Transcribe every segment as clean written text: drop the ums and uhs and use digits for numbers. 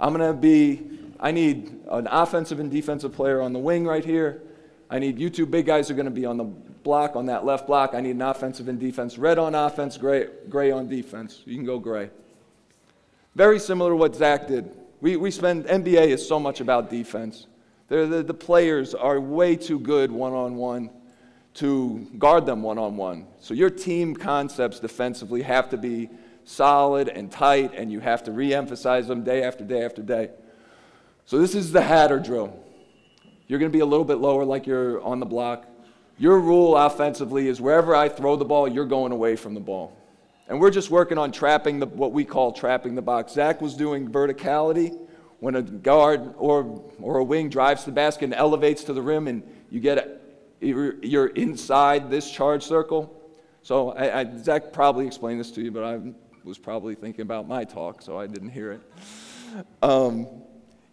I need an offensive and defensive player on the wing right here. I need you two big guys who are going to be on the block, on that left block. I need an offensive and defense. Red on offense, gray on defense. You can go gray. Very similar to what Zach did. NBA is so much about defense. The players are way too good one-on-one to guard them one-on-one. So your team concepts defensively have to be solid and tight, and you have to re-emphasize them day after day after day. So this is the Hatter drill. You're going to be a little bit lower like you're on the block. Your rule offensively is wherever I throw the ball, you're going away from the ball. And we're just working on trapping what we call trapping the box. Zach was doing verticality when a guard or a wing drives the basket and elevates to the rim, and you're inside this charge circle. So Zach probably explained this to you, but I was probably thinking about my talk, so I didn't hear it.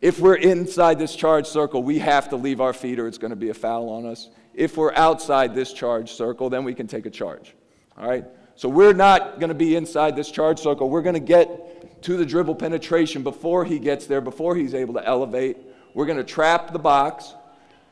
If we're inside this charge circle, we have to leave our feet or it's going to be a foul on us. If we're outside this charge circle, then we can take a charge. All right? So we're not going to be inside this charge circle. We're going to get to the dribble penetration before he gets there, before he's able to elevate. We're going to trap the box.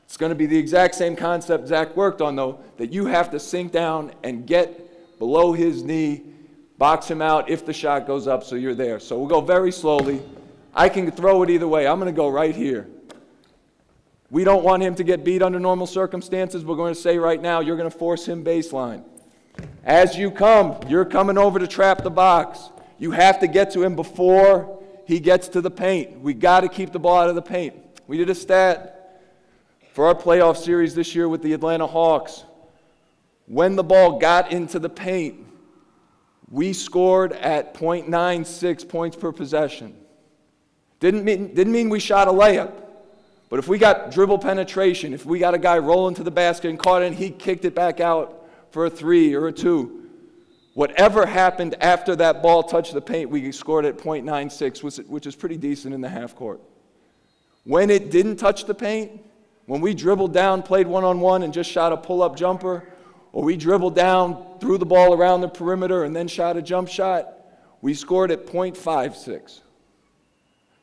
It's going to be the exact same concept Zach worked on, though, that you have to sink down and get below his knee, box him out if the shot goes up so you're there. So we'll go very slowly. I can throw it either way. I'm going to go right here. We don't want him to get beat under normal circumstances. We're going to say right now, you're going to force him baseline. As you come, you're coming over to trap the box. You have to get to him before he gets to the paint. We got to keep the ball out of the paint. We did a stat for our playoff series this year with the Atlanta Hawks. When the ball got into the paint, we scored at .96 points per possession. Didn't mean we shot a layup. But if we got dribble penetration, if we got a guy rolling to the basket and caught it and he kicked it back out for a 3 or a 2, whatever happened after that ball touched the paint, we scored at .96, which is pretty decent in the half court. When it didn't touch the paint, when we dribbled down, played one-on-one and just shot a pull-up jumper, or we dribbled down, threw the ball around the perimeter and then shot a jump shot, we scored at .56.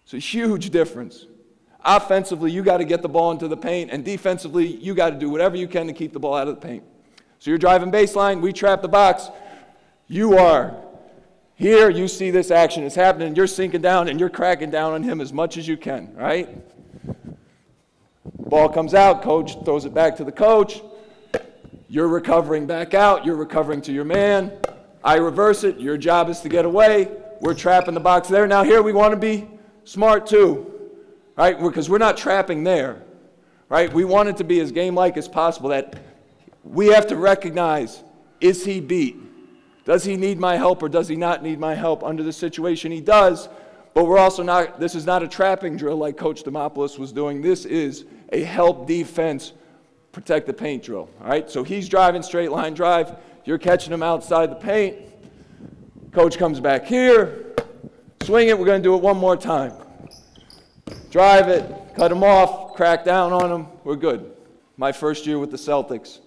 It's a huge difference. Offensively, you got to get the ball into the paint, and defensively, you got to do whatever you can to keep the ball out of the paint. So you're driving baseline, we trap the box. You are here, you see this action is happening, you're sinking down and you're cracking down on him as much as you can, right? Ball comes out, coach throws it back to the coach. You're recovering back out, you're recovering to your man. I reverse it, your job is to get away. We're trapping the box there. Now here we want to be smart too, right? Because we're not trapping there, right? We want it to be as game-like as possible, that we have to recognize, is he beat? Does he need my help or does he not need my help? Under the situation he does, but we're also not, this is not a trapping drill like Coach Demopoulos was doing. This is a help defense, protect the paint drill, all right? So he's driving straight line drive. You're catching him outside the paint. Coach comes back here. Swing it, we're going to do it one more time. Drive it, cut him off, crack down on him, we're good. My first year with the Celtics,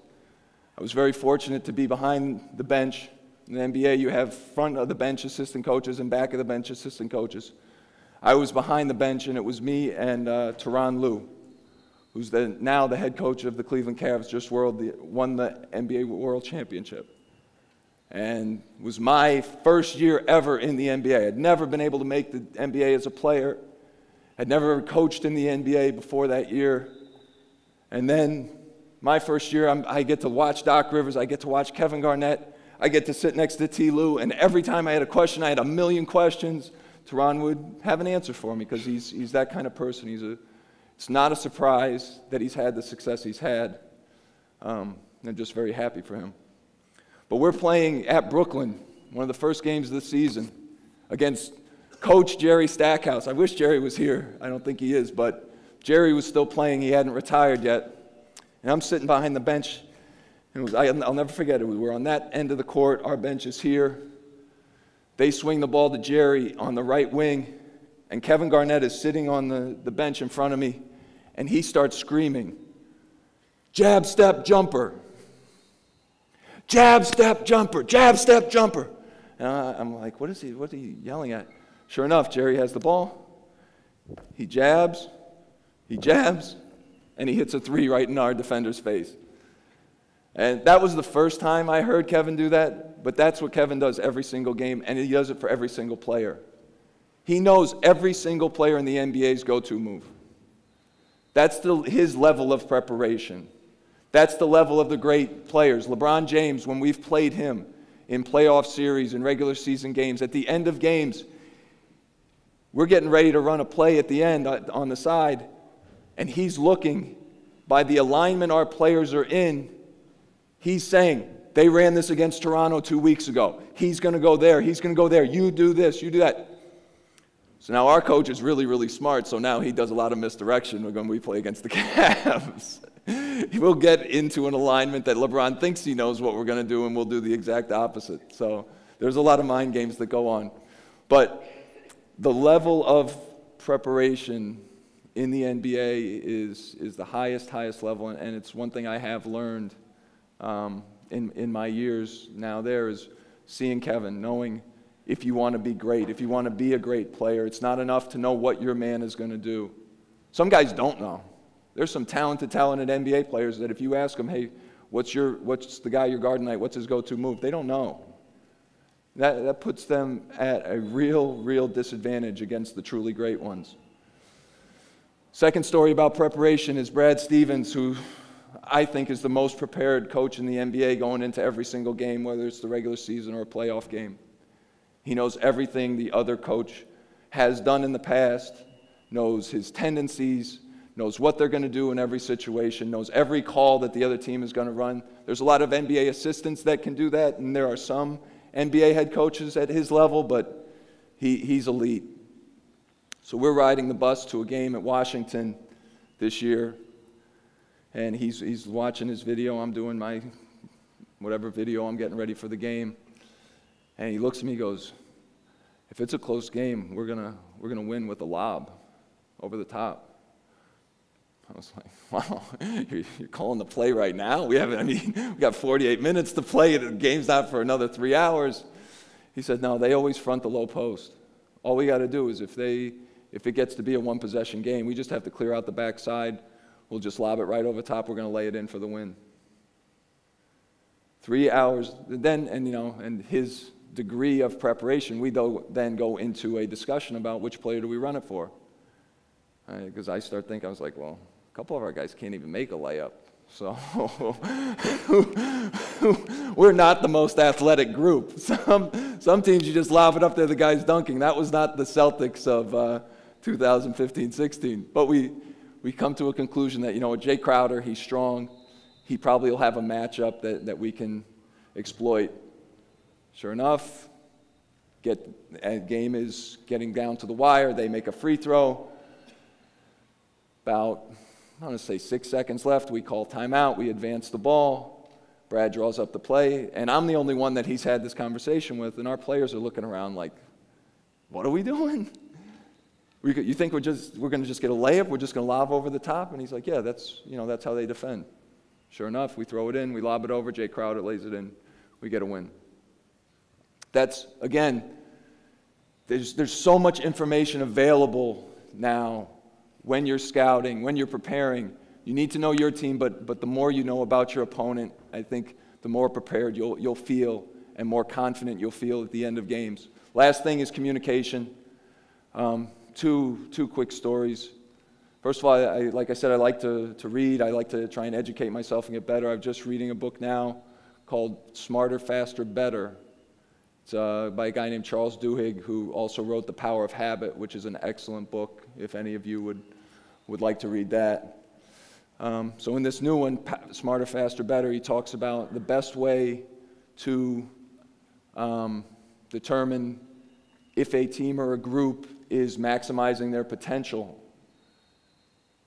I was very fortunate to be behind the bench. In the NBA, you have front of the bench assistant coaches and back of the bench assistant coaches. I was behind the bench, and it was me and Tyronn Lue, who's now the head coach of the Cleveland Cavs, just won the NBA World Championship. And it was my first year ever in the NBA. I'd never been able to make the NBA as a player. I'd never coached in the NBA before that year. And then my first year, I get to watch Doc Rivers, I get to watch Kevin Garnett, I get to sit next to T. Lue, and every time I had a question, I had a million questions. Tyronn would have an answer for me because he's that kind of person. It's not a surprise that he's had the success he's had. I'm just very happy for him. But we're playing at Brooklyn, one of the first games of the season, against Coach Jerry Stackhouse. I wish Jerry was here. I don't think he is, but Jerry was still playing. He hadn't retired yet. And I'm sitting behind the bench. And I'll never forget it. We're on that end of the court. Our bench is here. They swing the ball to Jerry on the right wing, and Kevin Garnett is sitting on the bench in front of me, and he starts screaming, "Jab, step, jumper. Jab, step, jumper. Jab, step, jumper." And I'm like, what is he yelling at? Sure enough, Jerry has the ball. He jabs, and he hits a three right in our defender's face. And that was the first time I heard Kevin do that, but that's what Kevin does every single game, and he does it for every single player. He knows every single player in the NBA's go-to move. That's his level of preparation. That's the level of the great players. LeBron James, when we've played him in playoff series and regular season games, at the end of games, we're getting ready to run a play at the end on the side, and he's looking by the alignment our players are in. He's saying, they ran this against Toronto 2 weeks ago. He's going to go there. He's going to go there. You do this. You do that. So now our coach is really, really smart, so now he does a lot of misdirection when we play against the Cavs. We'll get into an alignment that LeBron thinks he knows what we're going to do, and we'll do the exact opposite. So there's a lot of mind games that go on. But the level of preparation in the NBA is the highest level, and it's one thing I have learned in my years now there is seeing Kevin, knowing if you want to be great, if you want to be a great player, it's not enough to know what your man is going to do. Some guys don't know. There's some talented NBA players that if you ask them, hey, what's the guy you're guarding tonight? What's his go-to move? They don't know. That puts them at a real disadvantage against the truly great ones. Second story about preparation is Brad Stevens, who I think is the most prepared coach in the NBA going into every single game, whether it's the regular season or a playoff game. He knows everything the other coach has done in the past, knows his tendencies, knows what they're going to do in every situation, knows every call that the other team is going to run. There's a lot of NBA assistants that can do that, and there are some NBA head coaches at his level, but he's elite. So we're riding the bus to a game at Washington this year, and he's watching his video. I'm doing my whatever video I'm getting ready for the game. And he looks at me and goes, if it's a close game, we're gonna win with a lob over the top. I was like, wow, you're calling the play right now? We got 48 minutes to play, and the game's not for another 3 hours. He said, no, they always front the low post. All we got to do is if it gets to be a one-possession game, we just have to clear out the backside. We'll just lob it right over top. We're going to lay it in for the win. 3 hours, and his degree of preparation, we then go into a discussion about which player do we run it for. Because I start thinking, I was like, well, a couple of our guys can't even make a layup. So we're not the most athletic group. Some teams you just lob it up there, the guy's dunking. That was not the Celtics of 2015-16. But we come to a conclusion that, Jay Crowder, he's strong. He probably will have a matchup that we can exploit. Sure enough, game is getting down to the wire. They make a free throw. About, I want to say 6 seconds left. We call timeout. We advance the ball. Brad draws up the play. And I'm the only one that he's had this conversation with. And our players are looking around like, what are we doing? You think we're going to just get a layup? We're just going to lob over the top? And he's like, yeah, that's how they defend. Sure enough, we throw it in. We lob it over. Jay Crowder lays it in. We get a win. That's, again, there's so much information available now when you're scouting, when you're preparing. You need to know your team, but the more you know about your opponent, I think the more prepared you'll feel and more confident you'll feel at the end of games. Last thing is communication. Two quick stories. First of all, like I said, I like to read. I like to try and educate myself and get better. I'm just reading a book now called Smarter, Faster, Better. It's by a guy named Charles Duhigg, who also wrote The Power of Habit, which is an excellent book, if any of you would like to read that. So in this new one, Smarter, Faster, Better, he talks about the best way to determine if a team or a group is maximizing their potential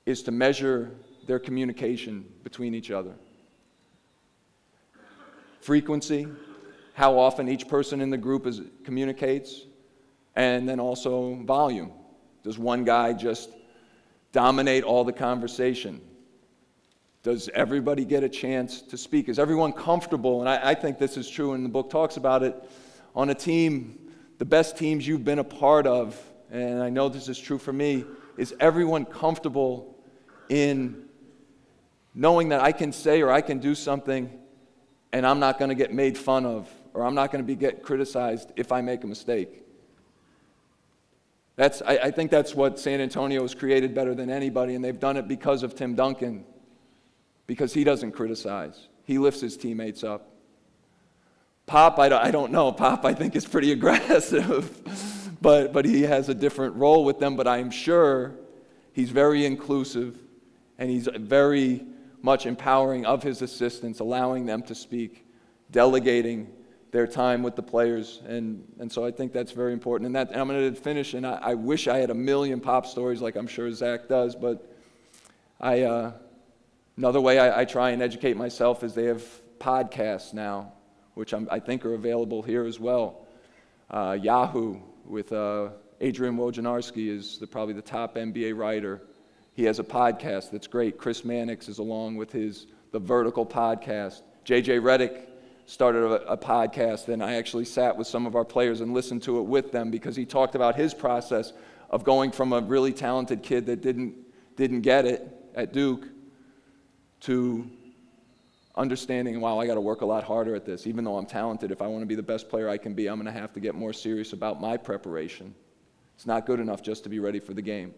is to measure their communication between each other. Frequency, how often each person in the group communicates, and then also volume. Does one guy just dominate all the conversation? Does everybody get a chance to speak? Is everyone comfortable? And I think this is true, and the book talks about it, on a team, the best teams you've been a part of, and I know this is true for me, is everyone comfortable in knowing that I can say or I can do something and I'm not going to get made fun of, or I'm not going to get criticized if I make a mistake. I think that's what San Antonio has created better than anybody, and they've done it because of Tim Duncan, because he doesn't criticize. He lifts his teammates up. Pop, I don't know. Pop, I think, is pretty aggressive, but he has a different role with them. But I'm sure he's very inclusive, and he's very much empowering of his assistants, allowing them to speak, delegating their time with the players, and so I think that's very important. And I'm going to finish, and I wish I had a million Pop stories like I'm sure Zach does, but another way I try and educate myself is they have podcasts now, which I think are available here as well. Yahoo with Adrian Wojnarowski is probably the top NBA writer. He has a podcast that's great. Chris Mannix is along with the Vertical podcast. JJ Redick started a podcast, and I actually sat with some of our players and listened to it with them because he talked about his process of going from a really talented kid that didn't get it at Duke to understanding, wow, I got to work a lot harder at this. Even though I'm talented, if I want to be the best player I can be, I'm going to have to get more serious about my preparation. It's not good enough just to be ready for the game.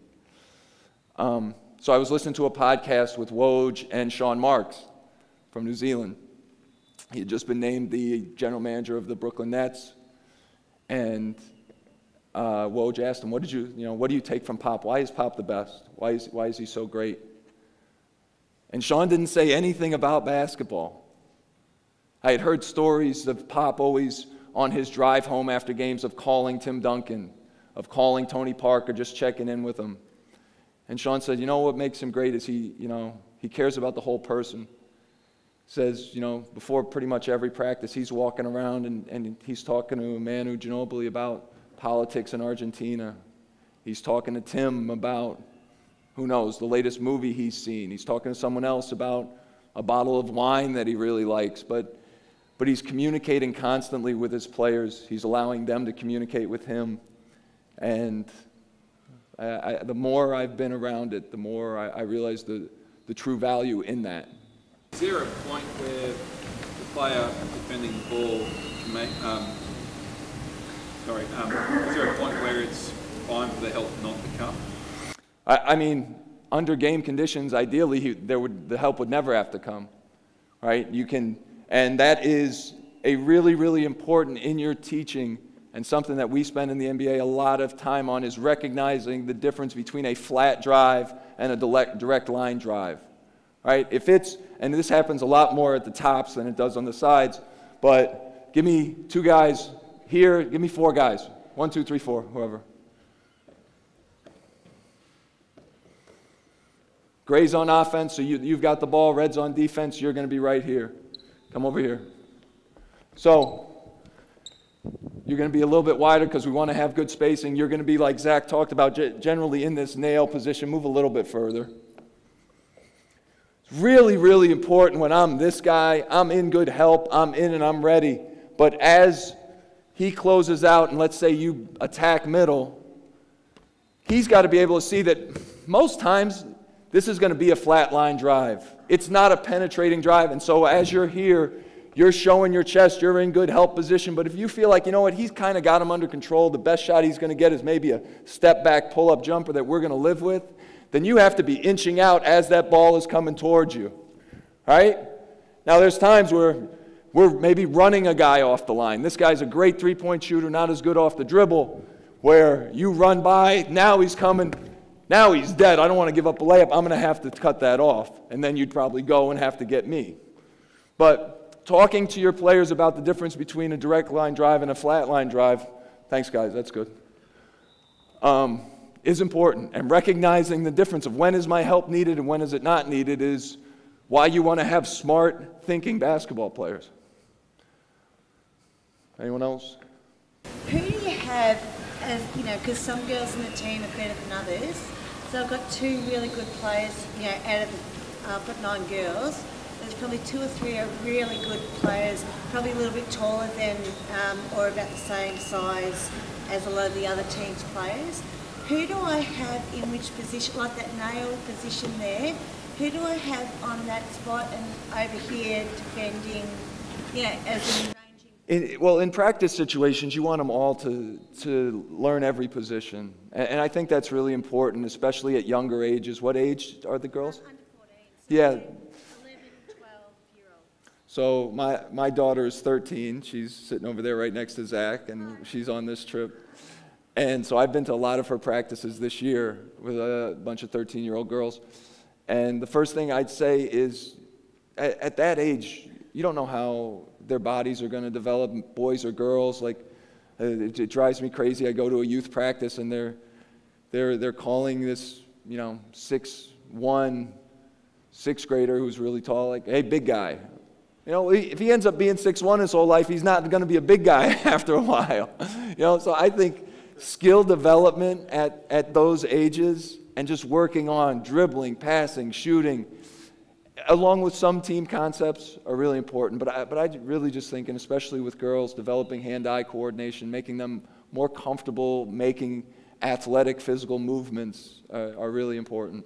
So I was listening to a podcast with Woj and Sean Marks from New Zealand. He had just been named the general manager of the Brooklyn Nets, and Woj asked him, what do you take from Pop? Why is Pop the best? Why is he so great? And Sean didn't say anything about basketball. I had heard stories of Pop always on his drive home after games of calling Tim Duncan, of calling Tony Parker, just checking in with him. And Sean said, what makes him great is he cares about the whole person. Says, before pretty much every practice, he's walking around and he's talking to Manu Ginobili about politics in Argentina. He's talking to Tim about, who knows, the latest movie he's seen. He's talking to someone else about a bottle of wine that he really likes. But he's communicating constantly with his players. He's allowing them to communicate with him. And the more I've been around it, the more I realize the true value in that. Is there a point where the player defending the ball can make, is there a point where it's fine for the help not to come? I mean, under game conditions, ideally, the help would never have to come, right? And that is a really, really important in your teaching, and something that we spend in the NBA a lot of time on is recognizing the difference between a flat drive and a direct line drive. Right? And this happens a lot more at the tops than it does on the sides, but give me 2 guys here, give me 4 guys. 1, 2, 3, 4, whoever. Gray's on offense, so you've got the ball. Red's on defense, you're going to be right here. Come over here. So you're going to be a little bit wider because we want to have good spacing. You're going to be, like Zach talked about, generally in this nail position. Move a little bit further. It's really, really important when I'm this guy, I'm in good help, I'm in and I'm ready. But as he closes out, and let's say you attack middle, he's got to be able to see that most times this is going to be a flat line drive. It's not a penetrating drive. And so as you're here, you're showing your chest, you're in good help position. But if you feel like, he's kind of got him under control, the best shot he's going to get is maybe a step back pull-up jumper that we're going to live with, then you have to be inching out as that ball is coming towards you, right? Now, there's times where we're maybe running a guy off the line. This guy's a great three-point shooter, not as good off the dribble, where you run by, now he's coming, now he's dead. I don't want to give up a layup. I'm going to have to cut that off, and then you'd probably go and have to get me. But talking to your players about the difference between a direct line drive and a flat line drive, thanks, guys, that's good, is important. And recognizing the difference of when is my help needed and when is it not needed is why you want to have smart thinking basketball players. Anyone else? Who do you have as, because some girls in the team are better than others. So I've got 2 really good players, out of the, I've got 9 girls. There's probably 2 or 3 are really good players, probably a little bit taller than, or about the same size as a lot of the other team's players. who do I have in which position, like that nail position there, who do I have on that spot and over here defending, you know, as in Well, in practice situations, you want them all to learn every position. And I think that's really important, especially at younger ages. What age are the girls? under 14. So Yeah. 11, 12-year-olds. So my daughter is 13. She's sitting over there right next to Zach, and she's on this trip. And so I've been to a lot of her practices this year with a bunch of 13-year-old girls. And the first thing I'd say is, at that age, you don't know how their bodies are going to develop, boys or girls. Like, it drives me crazy. I go to a youth practice, and they're calling this, 6'1", sixth grader who's really tall, like, hey, big guy. If he ends up being 6'1" his whole life, he's not going to be a big guy after a while. So I think skill development at those ages and just working on dribbling, passing, shooting, along with some team concepts are really important. But I really just think, and especially with girls, developing hand-eye coordination, making them more comfortable making athletic physical movements are really important.